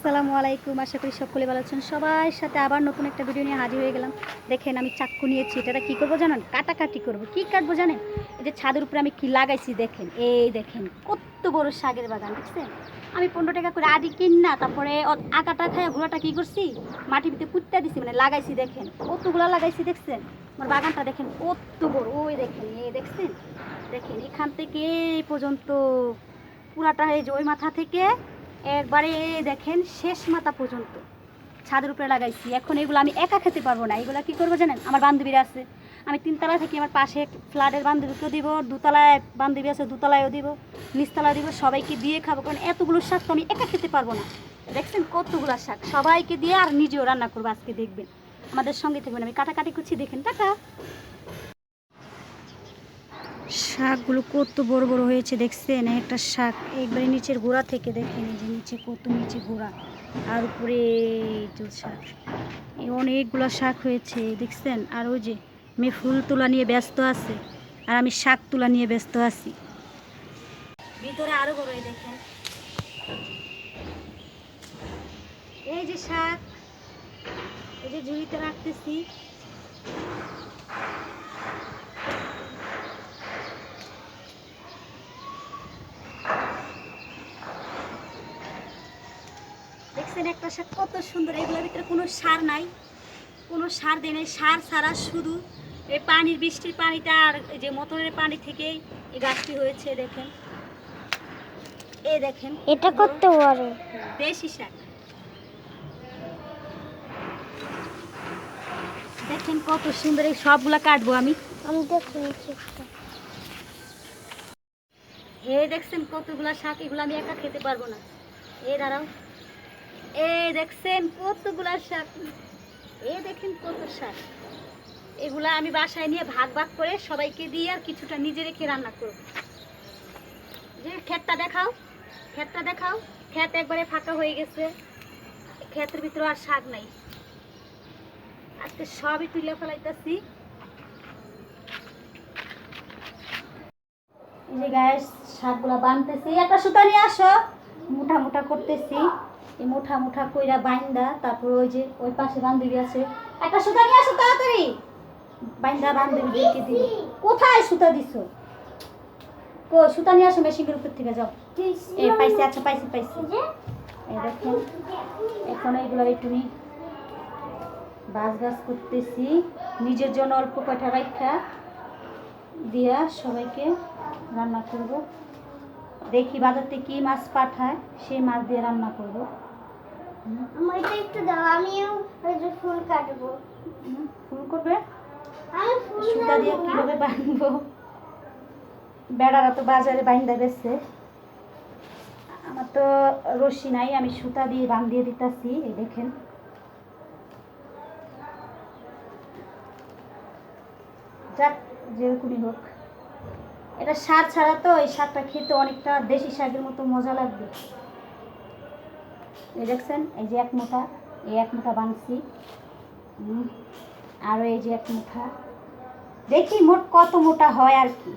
আসসালামু আলাইকুম। আশা করি সকলে ভালো আছেন। সবার সাথে আবার নতুন একটা ভিডিও নিয়ে হাজির হয়ে গেলাম। দেখেন আমি চাক্কু নিয়েছি, এটা কী করবো জানেন? কাটাকাটি করবো। কী কাটবো জানেন? এই যে ছাদের উপরে আমি কি লাগাইছি দেখেন, এই দেখেন কত বড় শাকের বাগান, দেখছেন? আমি 15 টাকা করে আদি কিনা তারপরে আকাটা খায় ঘোড়াটা কী করছি, মাটির ভিতরে পুঁততে দিছি, মানে লাগাইছি। দেখেন কতগুলা লাগাইছি, দেখছেন? আমার বাগানটা দেখেন কত বড়। ওই দেখেন, এই দেখছেন? দেখেন এখান থেকে এই পর্যন্ত পুরাটা, এই যে ওই মাথা থেকে একবারে দেখেন শেষ মাথা পর্যন্ত ছাদের উপরে লাগাইছি। এখন এগুলো আমি একা খেতে পারবো না, এগুলো কী করবো জানেন? আমার বান্ধবীরা আছে, আমি 3 তলায় থাকি, আমার পাশে ফ্ল্যাটের বান্ধবীকেও দিব, 2তলায় বান্ধবী আছে 2তলায়ও দিব, নিচতলায় দিব, সবাইকে দিয়ে খাবো। কারণ এতগুলো শাক তো আমি একা খেতে পারবো না। দেখছেন কতগুলো শাক, সবাইকে দিয়ে আর নিজেও রান্না করবো। আজকে দেখবেন, আমাদের সঙ্গে থাকবেন। আমি কাটাকাটি করছি, দেখেন। টাকা শাকগুলো কত বড় বড় হয়েছে, দেখছেন? একটা শাক একবারে নিচের গোড়া থেকে দেখেন, এই যে নিচে কত নিচে গোড়া, আর উপরে শাক, এই অনেকগুলো শাক হয়েছে, দেখছেন? আর ওই যে মেয়ে ফুল তোলা নিয়ে ব্যস্ত আছে, আর আমি শাক তোলা নিয়ে ব্যস্ত আছি। ভিতরে আরো বড়, দেখেন এই যে শাক, এই যে ঝুড়িতে রাখতেছি। দেখছেন একটা শাক কত সুন্দর। এগুলোর ভিতরে কোনো সার নাই, কোনো সার দেয় নাই, সার ছাড়া শুধু এই পানির, বৃষ্টির পানিটা আর এই যে মোটরের পানি থেকেই এই গাছটি হয়েছে। দেখেন, এই দেখেন এটা কত বড় দেশি শাক। দেখেন কত সুন্দর। এই সবগুলা কাটবো আমি। এই দেখছেন কতগুলা শাক, এগুলো আমি একা খেতে পারবো না। এই দাঁড়াও, এই দেখছেন কতগুলা শাক, এই দেখেন কত শাক। এগুলা আমি বাসায় নিয়ে ভাগ ভাগ করে সবাইকে দিয়ে আর কিছুটা নিজে রেখে রান্না করব। যে ক্ষেতটা দেখাও, ক্ষেতটা দেখাও। ক্ষেত একবারে ফাঁকা হয়ে গেছে, ক্ষেতের ভিতরে আর শাক নাই। আজকে সবই তুলে ফেলাইতেছি। এই যে গায়ে শাকগুলা বানতেছি। একটা সুতা নিয়ে আসো, মুঠা মুঠা করতেছি। এই মুঠা মুঠা কইরা বাইন্দা, তারপর ওই যে ওই পাশে বান্ধবী আছে, একটা সুতা নিয়ে আসো তাড়াতাড়ি। বাইন্দা বান্ধবীদেরকে দিই। কোথায় সুতা দিছো? কো সুতা নিয়ে আসো, মেশিনের উপর থেকে যাও। এই পাইছি, আচ্ছা পাইছি পাইছি। এই দেখেন এখন এইগুলো একটু বাজ বাজ করতেছি, নিজের জন্য অল্প কয়টা রাখা দিয়া সবাইকে রান্না করব। দেখি বাজার থেকে কি মাছ পাঠায়, সেই মাছ দিয়ে রান্না করব। আমাকে একটু দাও, আমিও ওই যে ফুল কাটবো। ফুল করবে? আমি ফুল সুতা দিয়ে কিভাবে বাঁধবো? বেড়ারা তো বাজারে বাইন্দা গেছে, আমার তো রশি নাই, আমি সুতা দিয়ে বাঁধিয়ে দিতেছি। এই দেখেন যাক, যেরকমই হোক, এটা শাক ছাড়া তো এই শাকটা খেতে অনেকটা দেশি শাকের মতো মজা লাগবে। এই দেখছেন, এই যে এক মুঠা, এই এক মুঠা বানছি, আরও এই যে এক মুঠা। দেখি মোট কত মোটা হয় আর কি।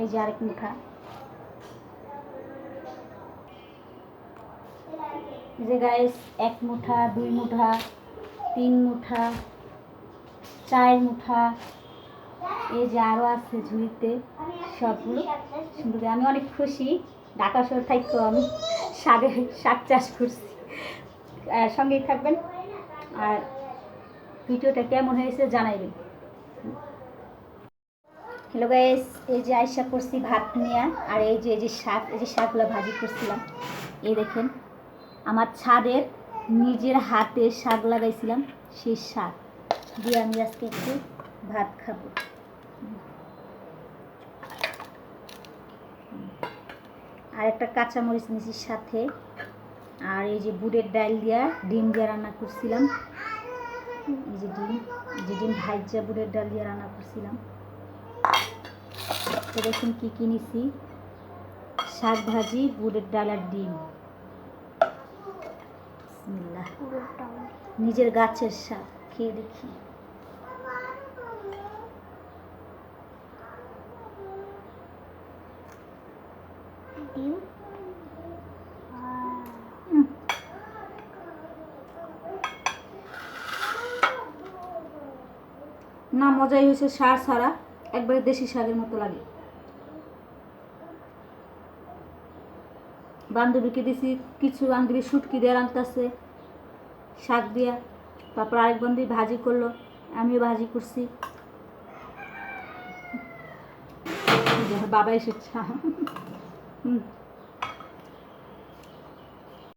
এই যে আরেক মুঠা। যে গাইস, এক মুঠা, 2 মুঠা, 3 মুঠা, 4 মুঠা, এই যে আরও আছে ঝুড়িতে, সবগুলো সুন্দর। আমি অনেক খুশি, ঢাকা শহর থাকতেও আমি শাক চাষ করছি। সঙ্গেই থাকবেন, আর ভিডিওটা কেমন হয়েছে জানাইবেন। হ্যালো গাইস, এই যে আয়সা করছি ভাত নিয়ে, আর এই যে শাক, এই যে শাকগুলো ভাজি করছিলাম। এই দেখেন আমার ছাদের নিজের হাতে শাক লাগাইছিলাম, সেই শাক দিয়ে আমি আজকে একটু ভাত খাবো। আর একটা কাঁচামরিচ নিয়েছি সাথে, আর এই যে বুটের ডাল দিয়া ডিম দিয়ে রান্না করছিলাম। এই যে ডিম ভাজা বুটের ডাল দিয়ে রান্না করছিলাম। তো দেখুন কী কী নিছি, শাক ভাজি, বুটের ডাল আর ডিম। বিসমিল্লাহ, নিজের গাছের শাক, খেয়ে দেখি। ডিম উম, না মজাই হয়েছে, সার ছাড়া একবারে দেশি শাকের মতো লাগে। বান্ধবীকে দিছি, কিছু বান্ধবী শুটকি দিয়ে রান্তাছে শাক দিয়া, তারপর আরেক বান্ধবী ভাজি করলো, আমিও ভাজি করছি। বাবা এসেছে।